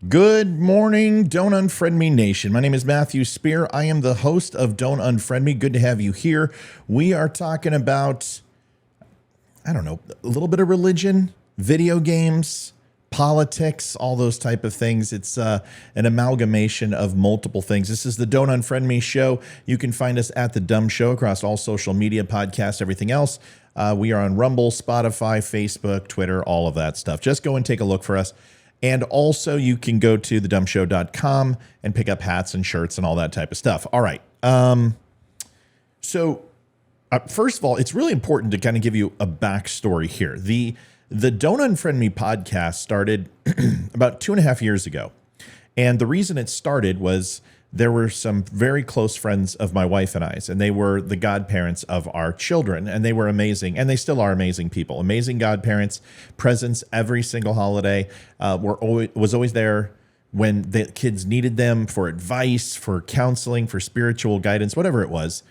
Good morning, Don't Unfriend Me Nation. My name is Matthew Spear. I am the host of Don't Unfriend Me. Good to have you here. We are talking about, a little bit of religion, video games, politics, all those type of things. It's an amalgamation of multiple things. This is the Don't Unfriend Me show. You can find us at the DUM Show across all social media, podcasts, everything else. We are on Rumble, Spotify, Facebook, Twitter, all of that stuff. Just go and take a look for us. And also you can go to thedumshow.com and pick up hats and shirts and all that type of stuff. All right. So first of all, it's really important to kind of give you a backstory here. The Don't Unfriend Me podcast started about 2.5 years ago. And the reason it started was there were some very close friends of my wife and I's, and they were the godparents of our children, and they were amazing, and they still are amazing people, amazing godparents, presents every single holiday, was always there when the kids needed them for advice, for counseling, for spiritual guidance, whatever it was.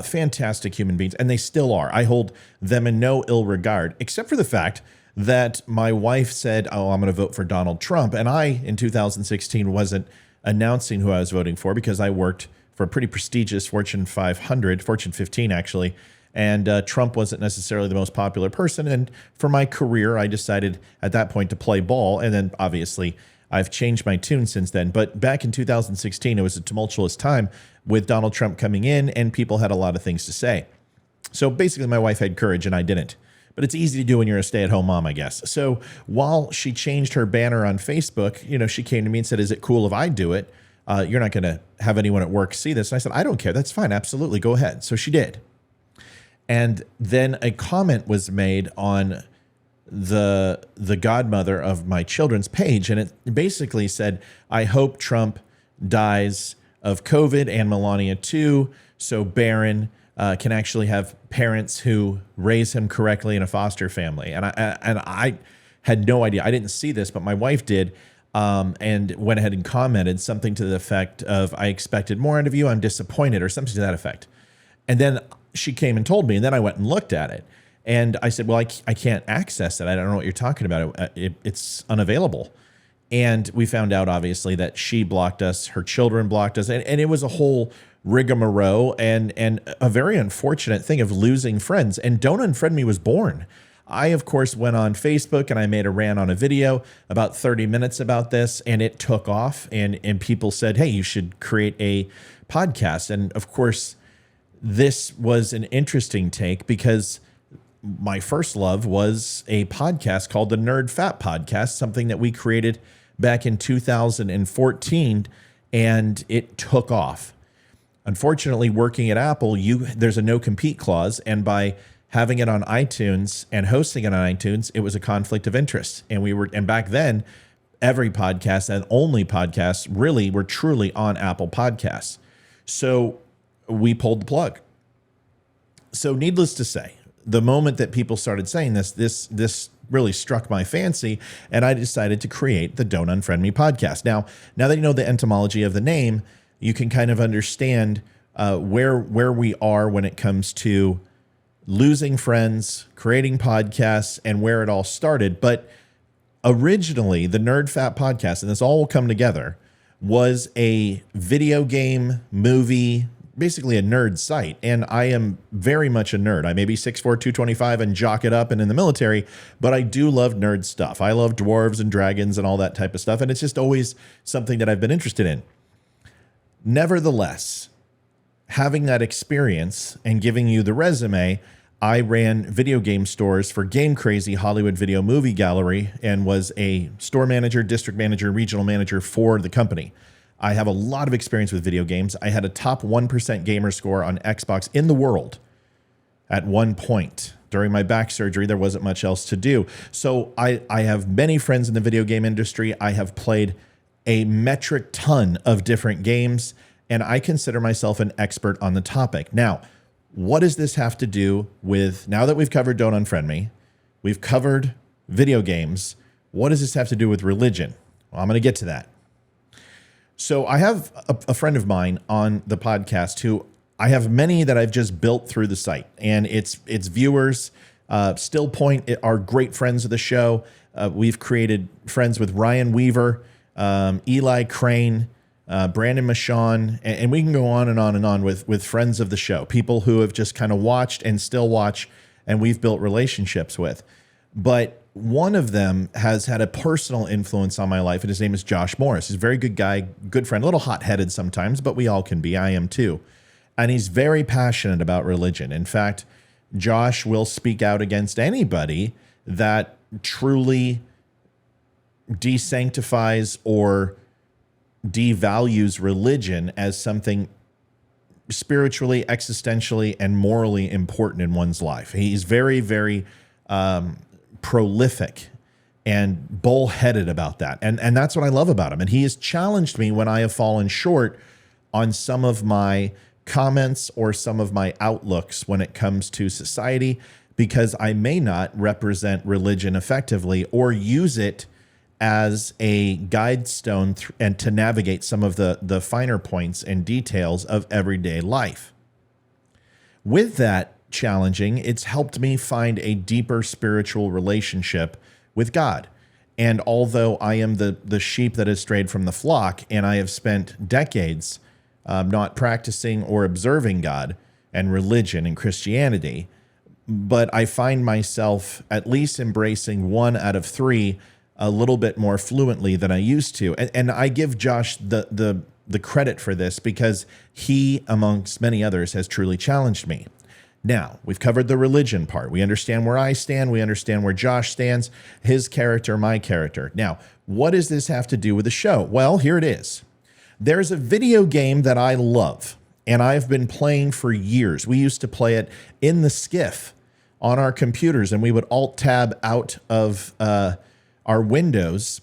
Fantastic human beings, and they still are. I hold them in no ill regard, except for the fact that my wife said, "Oh, I'm going to vote for Donald Trump," and I, in 2016, wasn't announcing who I was voting for because I worked for a pretty prestigious Fortune 500, Fortune 15 actually, and Trump wasn't necessarily the most popular person. And for my career, I decided at that point to play ball, and then obviously I've changed my tune since then. But back in 2016, it was a tumultuous time with Donald Trump coming in, and people had a lot of things to say. So basically my wife had courage and I didn't. But it's easy to do when you're a stay-at-home mom, I guess. So while she changed her banner on Facebook, she came to me and said, "Is it cool if I do it? You're not going to have anyone at work see this." And I said, "I don't care. That's fine. Absolutely. Go ahead." So she did. And then a comment was made on the godmother of my children's page. And it basically said, "I hope Trump dies of COVID and Melania too, so Barron can actually have parents who raise him correctly in a foster family." And I had no idea. I didn't see this, but my wife did, and went ahead and commented something to the effect of, "I expected more out of you. I'm disappointed," or something to that effect. And then she came and told me, and then I went and looked at it. And I said, "Well, I can't access it. I don't know what you're talking about. It's unavailable." And we found out, obviously, that she blocked us, her children blocked us, and it was a whole rigmarole and a very unfortunate thing of losing friends. And Don't Unfriend Me was born. I, of course, went on Facebook and I made a rant on a video about 30 minutes about this, and it took off, and people said, "Hey, you should create a podcast." And of course, this was an interesting take because my first love was a podcast called the Nerd Fat Podcast, something that we created back in 2014, and it took off. Unfortunately, working at Apple, there's a no-compete clause, and by having it on iTunes and hosting it on iTunes, it was a conflict of interest. And back then, every podcast and only podcasts really were truly on Apple Podcasts. So we pulled the plug. So needless to say, the moment that people started saying this really struck my fancy, and I decided to create the Don't Unfriend Me podcast. Now that you know the etymology of the name, you can kind of understand where we are when it comes to losing friends, creating podcasts, and where it all started. But originally, the Nerd Fat Podcast, and this all will come together, was a video game, movie, basically a nerd site. And I am very much a nerd. I may be 6'4", 225 and jock it up and in the military, but I do love nerd stuff. I love dwarves and dragons and all that type of stuff. And it's just always something that I've been interested in. Nevertheless, having that experience and giving you the resume, I ran video game stores for Game Crazy Hollywood Video Movie Gallery and was a store manager, district manager, regional manager for the company. I have a lot of experience with video games. I had a top 1% gamer score on Xbox in the world at one point. During my back surgery, there wasn't much else to do. So I have many friends in the video game industry. I have played a metric ton of different games, and I consider myself an expert on the topic. Now, what does this have to do with, now that we've covered Don't Unfriend Me, we've covered video games, what does this have to do with religion? Well, I'm going to get to that. So I have a friend of mine on the podcast who I have many that I've just built through the site, and it's viewers Still Point are great friends of the show. We've created friends with Ryan Weaver, Eli Crane, Brandon Michon, and we can go on and on and on with friends of the show, people who have just kind of watched and still watch, and we've built relationships with. But one of them has had a personal influence on my life, and his name is Josh Morris. He's a very good guy, good friend, a little hot-headed sometimes, but we all can be. I am too. And he's very passionate about religion. In fact, Josh will speak out against anybody that truly desanctifies or devalues religion as something spiritually, existentially, and morally important in one's life. He's very, very prolific and bullheaded about that. And that's what I love about him. And he has challenged me when I have fallen short on some of my comments or some of my outlooks when it comes to society, because I may not represent religion effectively or use it as a guide stone and to navigate some of the finer points and details of everyday life. With that challenging, it's helped me find a deeper spiritual relationship with God. And although I am the sheep that has strayed from the flock, and I have spent decades not practicing or observing God and religion and Christianity, but I find myself at least embracing one out of three a little bit more fluently than I used to. And I give Josh the credit for this, because he, amongst many others, has truly challenged me. Now, we've covered the religion part. We understand where I stand. We understand where Josh stands, his character, my character. Now, what does this have to do with the show? Well, here it is. There's a video game that I love, and I've been playing for years. We used to play it in the skiff on our computers, and we would Alt-Tab out of our windows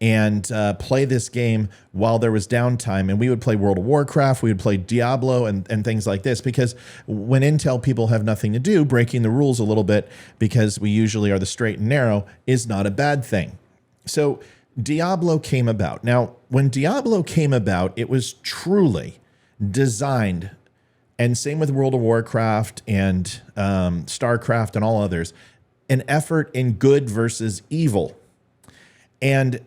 and play this game while there was downtime. And we would play World of Warcraft, we would play Diablo and things like this, because when Intel people have nothing to do, breaking the rules a little bit, because we usually are the straight and narrow, is not a bad thing. So Diablo came about. Now, when Diablo came about, it was truly designed, and same with World of Warcraft and StarCraft and all others, an effort in good versus evil. And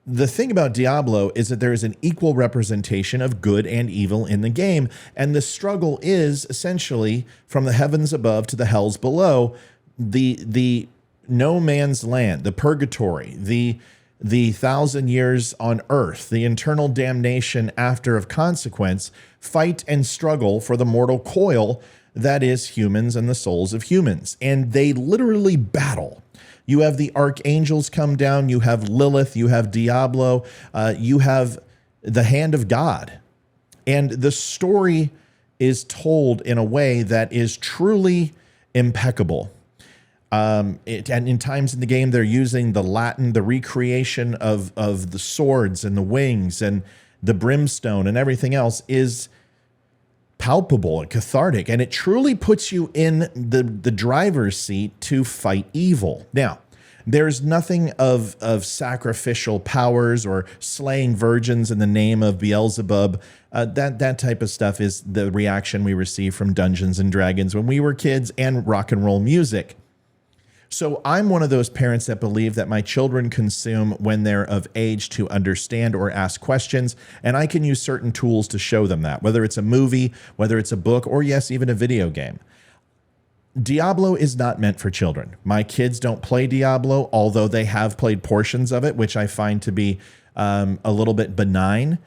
the thing about Diablo is that there is an equal representation of good and evil in the game. And the struggle is essentially from the heavens above to the hells below, the no man's land, the purgatory, the 1,000 years on earth, the eternal damnation after of consequence, fight and struggle for the mortal coil that is humans and the souls of humans. And they literally battle. You have the archangels come down, you have Lilith, you have Diablo, you have the hand of God. And the story is told in a way that is truly impeccable. And in times in the game, they're using the Latin, the recreation of the swords and the wings and the brimstone and everything else is palpable and cathartic, and it truly puts you in the driver's seat to fight evil. Now, there's nothing of sacrificial powers or slaying virgins in the name of Beelzebub. That type of stuff is the reaction we receive from Dungeons and Dragons when we were kids and rock and roll music. So I'm one of those parents that believe that my children consume when they're of age to understand or ask questions, and I can use certain tools to show them that, whether it's a movie, whether it's a book, or yes, even a video game. Diablo is not meant for children. My kids don't play Diablo, although they have played portions of it, which I find to be a little bit benign.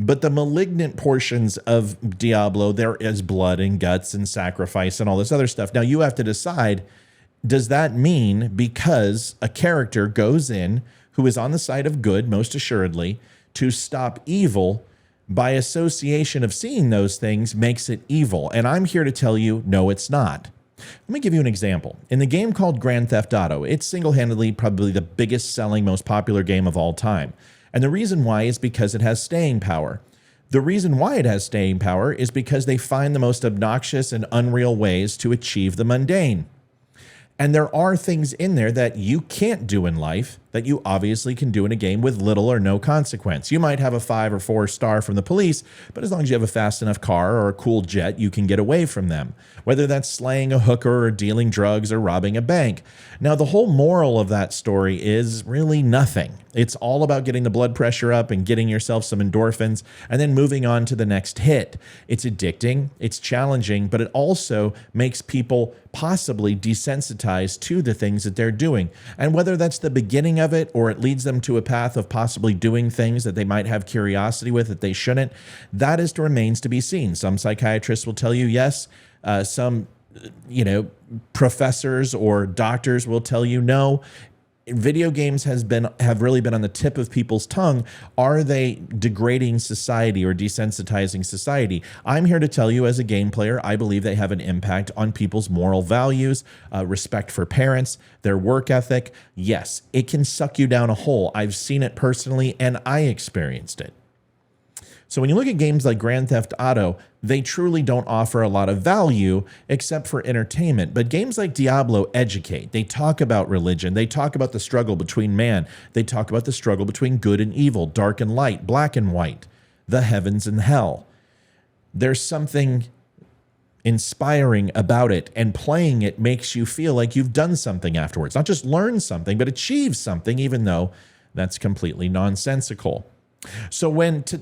But the malignant portions of Diablo, there is blood and guts and sacrifice and all this other stuff. Now you have to decide, does that mean because a character goes in who is on the side of good, most assuredly, to stop evil, by association of seeing those things makes it evil? And I'm here to tell you, no, it's not. Let me give you an example. In the game called Grand Theft Auto, it's single-handedly probably the biggest selling, most popular game of all time. And the reason why is because it has staying power. The reason why it has staying power is because they find the most obnoxious and unreal ways to achieve the mundane. And there are things in there that you can't do in life that you obviously can do in a game with little or no consequence. You might have a 5 or 4 star from the police, but as long as you have a fast enough car or a cool jet, you can get away from them, whether that's slaying a hooker or dealing drugs or robbing a bank. Now, the whole moral of that story is really nothing. It's all about getting the blood pressure up and getting yourself some endorphins and then moving on to the next hit. It's addicting, it's challenging, but it also makes people possibly desensitized to the things that they're doing. And whether that's the beginning of it or it leads them to a path of possibly doing things that they might have curiosity with that they shouldn't, that is remains to be seen. Some psychiatrists will tell you yes. Some professors or doctors will tell you no. Video games have really been on the tip of people's tongue. Are they degrading society or desensitizing society? I'm here to tell you, as a game player, I believe they have an impact on people's moral values, respect for parents, their work ethic. Yes, it can suck you down a hole. I've seen it personally, and I experienced it. So when you look at games like Grand Theft Auto, they truly don't offer a lot of value except for entertainment. But games like Diablo educate. They talk about religion. They talk about the struggle between man. They talk about the struggle between good and evil, dark and light, black and white, the heavens and hell. There's something inspiring about it, and playing it makes you feel like you've done something afterwards. Not just learned something, but achieved something, even though that's completely nonsensical. So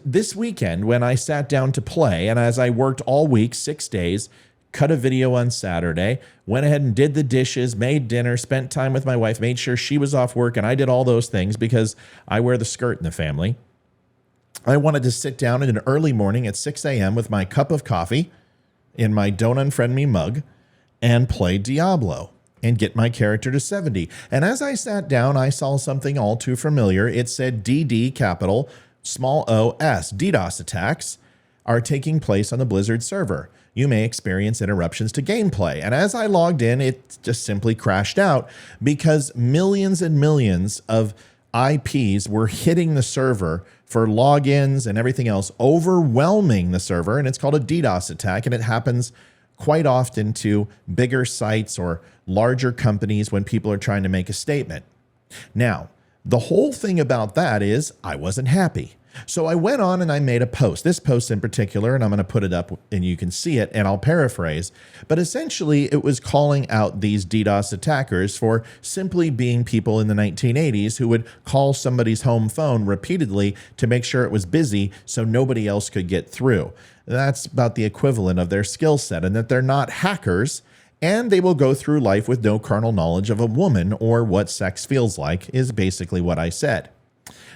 this weekend, when I sat down to play, and as I worked all week, 6 days, cut a video on Saturday, went ahead and did the dishes, made dinner, spent time with my wife, made sure she was off work, and I did all those things because I wear the skirt in the family. I wanted to sit down in an early morning at 6 a.m. with my cup of coffee in my Don't Unfriend Me mug and play Diablo and get my character to 70. And as I sat down, I saw something all too familiar. It said DD capital small OS. DDoS attacks are taking place on the Blizzard server. You may experience interruptions to gameplay. And as I logged in, it just simply crashed out because millions and millions of IPs were hitting the server for logins and everything else, overwhelming the server. And it's called a DDoS attack. And it happens quite often to bigger sites or larger companies when people are trying to make a statement. Now, the whole thing about that is I wasn't happy. So I went on and I made a post. This post in particular, and I'm going to put it up and you can see it, and I'll paraphrase. But essentially, it was calling out these DDoS attackers for simply being people in the 1980s who would call somebody's home phone repeatedly to make sure it was busy so nobody else could get through. That's about the equivalent of their skill set, and that they're not hackers, and they will go through life with no carnal knowledge of a woman or what sex feels like, is basically what I said.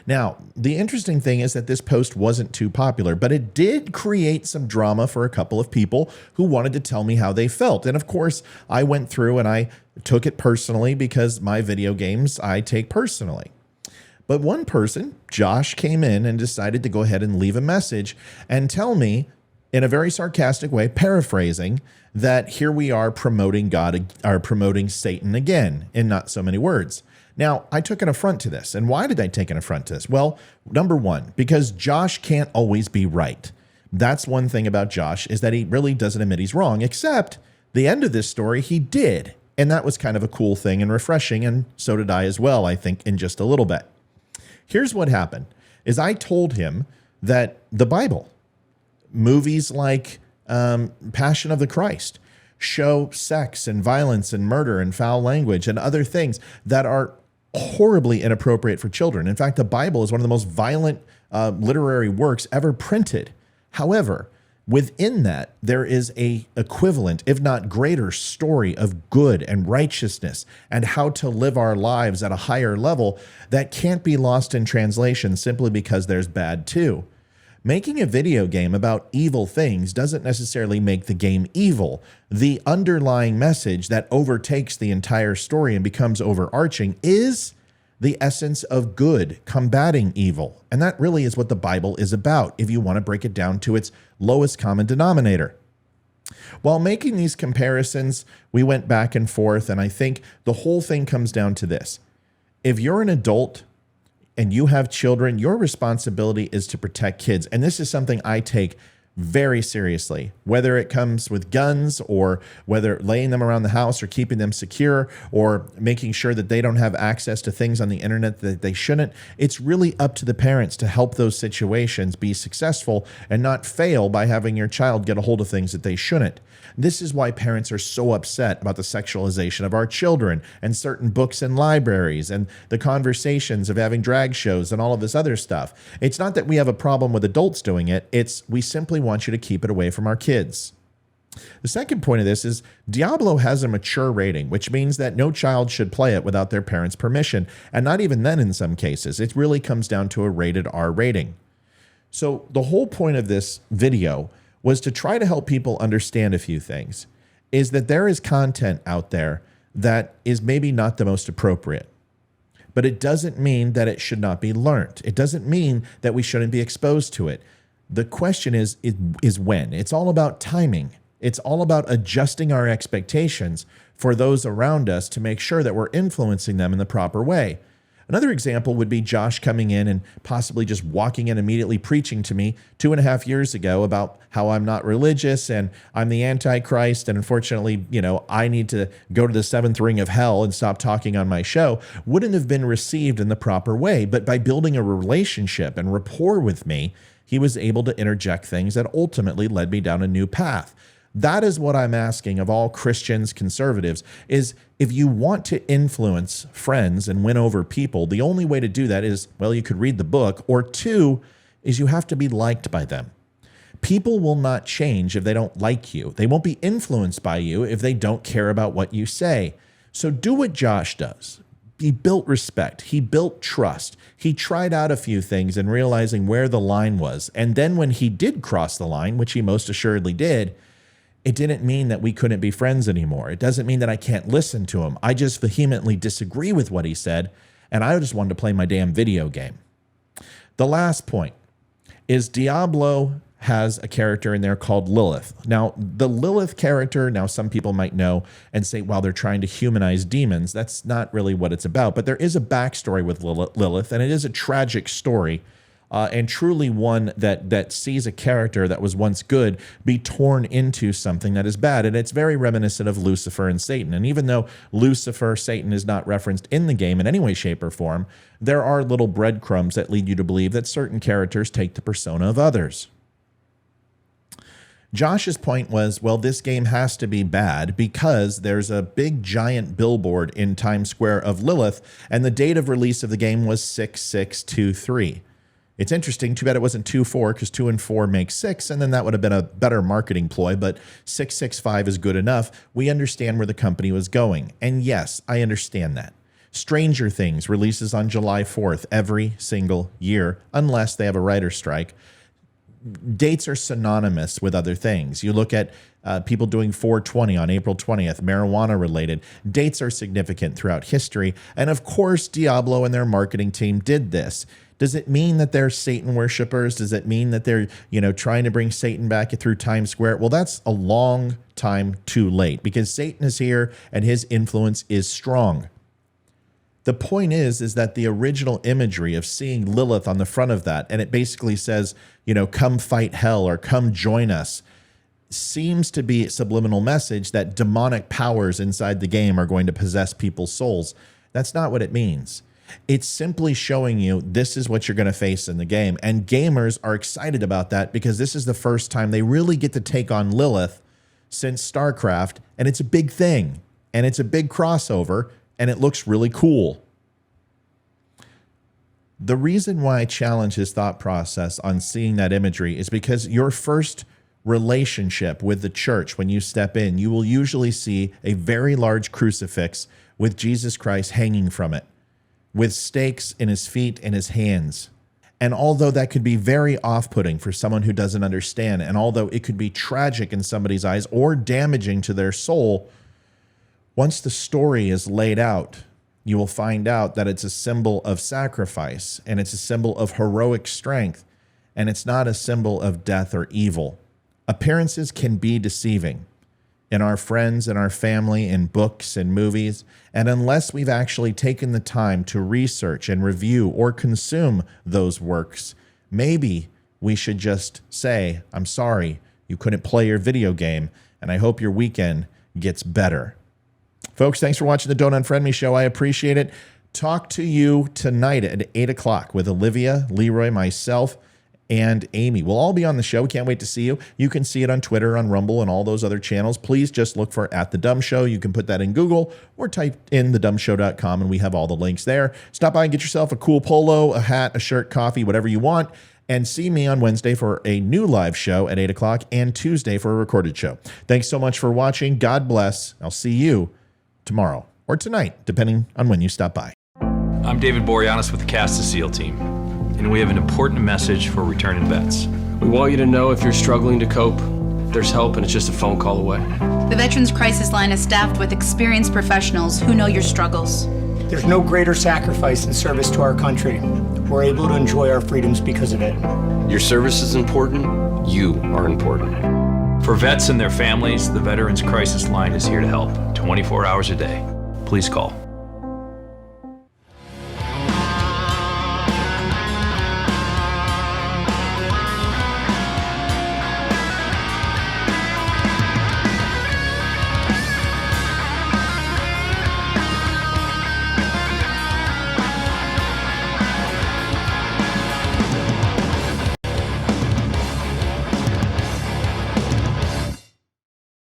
Now, the interesting thing is that this post wasn't too popular, but it did create some drama for a couple of people who wanted to tell me how they felt. And of course, I went through and I took it personally because my video games I take personally. But one person, Josh, came in and decided to go ahead and leave a message and tell me in a very sarcastic way, paraphrasing, that here we are promoting God, or promoting Satan again, in not so many words. Now, I took an affront to this. And why did I take an affront to this? Well, number one, because Josh can't always be right. That's one thing about Josh, is that he really doesn't admit he's wrong, except the end of this story, he did. And that was kind of a cool thing and refreshing, and so did I as well, I think, in just a little bit. Here's what happened, is I told him that the Bible, movies like Passion of the Christ, show sex and violence and murder and foul language and other things that are horribly inappropriate for children. In fact, the Bible is one of the most violent literary works ever printed. However, within that, there is a equivalent, if not greater, story of good and righteousness and how to live our lives at a higher level that can't be lost in translation simply because there's bad too. Making a video game about evil things doesn't necessarily make the game evil. The underlying message that overtakes the entire story and becomes overarching is the essence of good, combating evil. And that really is what the Bible is about, if you want to break it down to its lowest common denominator. While making these comparisons, we went back and forth, and I think the whole thing comes down to this. If you're an adult and you have children, your responsibility is to protect kids. And this is something I take very seriously, whether it comes with guns or whether laying them around the house or keeping them secure or making sure that they don't have access to things on the internet that they shouldn't. It's really up to the parents to help those situations be successful and not fail by having your child get a hold of things that they shouldn't. This is why parents are so upset about the sexualization of our children and certain books and libraries and the conversations of having drag shows and all of this other stuff. It's not that we have a problem with adults doing it. It's we simply want you to keep it away from our kids. The second point of this is Diablo has a mature rating, which means that no child should play it without their parents' permission. And not even then in some cases. It really comes down to a rated R rating. So the whole point of this video was to try to help people understand a few things, is that there is content out there that is maybe not the most appropriate. But it doesn't mean that it should not be learned. It doesn't mean that we shouldn't be exposed to it. The question is when. It's all about timing. It's all about adjusting our expectations for those around us to make sure that we're influencing them in the proper way. Another example would be Josh coming in and possibly just walking in immediately preaching to me 2.5 years ago about how I'm not religious and I'm the Antichrist. And unfortunately, I need to go to the seventh ring of hell and stop talking on my show. Wouldn't have been received in the proper way. But by building a relationship and rapport with me, he was able to interject things that ultimately led me down a new path. That is what I'm asking of all Christians, conservatives, is if you want to influence friends and win over people, the only way to do that is, well, you could read the book, or two, is you have to be liked by them. People will not change if they don't like you. They won't be influenced by you if they don't care about what you say. So do what Josh does. He built respect. He built trust. He tried out a few things and realizing where the line was. And then when he did cross the line, which he most assuredly did, it didn't mean that we couldn't be friends anymore. It doesn't mean that I can't listen to him. I just vehemently disagree with what he said, and I just wanted to play my damn video game. The last point is Diablo has a character in there called Lilith. Now, the Lilith character, now some people might know and say, well, they're trying to humanize demons. That's not really what it's about, but there is a backstory with Lilith, and it is a tragic story. And truly one that sees a character that was once good be torn into something that is bad. And it's very reminiscent of Lucifer and Satan. And even though Lucifer, Satan, is not referenced in the game in any way, shape, or form, there are little breadcrumbs that lead you to believe that certain characters take the persona of others. Josh's point was, well, this game has to be bad because there's a big giant billboard in Times Square of Lilith, and the date of release of the game was 6/6/23. It's interesting. Too bad it wasn't 2/4 because 2 and 4 make 6, and then that would have been a better marketing ploy, but 6/6/5 is good enough. We understand where the company was going. And yes, I understand that. Stranger Things releases on July 4th every single year, unless they have a writer's strike. Dates are synonymous with other things. You look at people doing 4/20 on April 20th, marijuana related. Dates are significant throughout history. And of course, Diablo and their marketing team did this. Does it mean that they're Satan worshipers? Does it mean that they're, trying to bring Satan back through Times Square? Well, that's a long time too late because Satan is here and his influence is strong. The point is that the original imagery of seeing Lilith on the front of that, and it basically says, come fight hell or come join us, seems to be a subliminal message that demonic powers inside the game are going to possess people's souls. That's not what it means. It's simply showing you this is what you're going to face in the game. And gamers are excited about that because this is the first time they really get to take on Lilith since StarCraft. And it's a big thing. And it's a big crossover. And it looks really cool. The reason why I challenge his thought process on seeing that imagery is because your first relationship with the church, when you step in, you will usually see a very large crucifix with Jesus Christ hanging from it, with stakes in his feet and his hands. And although that could be very off-putting for someone who doesn't understand, and although it could be tragic in somebody's eyes or damaging to their soul, once the story is laid out, you will find out that it's a symbol of sacrifice, and it's a symbol of heroic strength, and it's not a symbol of death or evil. Appearances can be deceiving in our friends and our family, in books and movies. And unless we've actually taken the time to research and review or consume those works, maybe we should just say, I'm sorry you couldn't play your video game, and I hope your weekend gets better. Folks, thanks for watching the Don't Unfriend Me show. I appreciate it. Talk to you tonight at 8 o'clock with Olivia, Leroy, myself, and Amy. We'll all be on the show. Can't wait to see you. You can see it on Twitter, on Rumble, and all those other channels. Please just look for @TheDUM Show. You can put that in Google or type in thedumshow.com, and we have all the links there. Stop by and get yourself a cool polo, a hat, a shirt, coffee, whatever you want, and see me on Wednesday for a new live show at 8 o'clock and Tuesday for a recorded show. Thanks so much for watching. God bless. I'll see you tomorrow or tonight, depending on when you stop by. I'm David Boreanaz with the Cast of SEAL team, and we have an important message for returning vets. We want you to know if you're struggling to cope, there's help and it's just a phone call away. The Veterans Crisis Line is staffed with experienced professionals who know your struggles. There's no greater sacrifice in service to our country. We're able to enjoy our freedoms because of it. Your service is important, you are important. For vets and their families, the Veterans Crisis Line is here to help 24 hours a day. Please call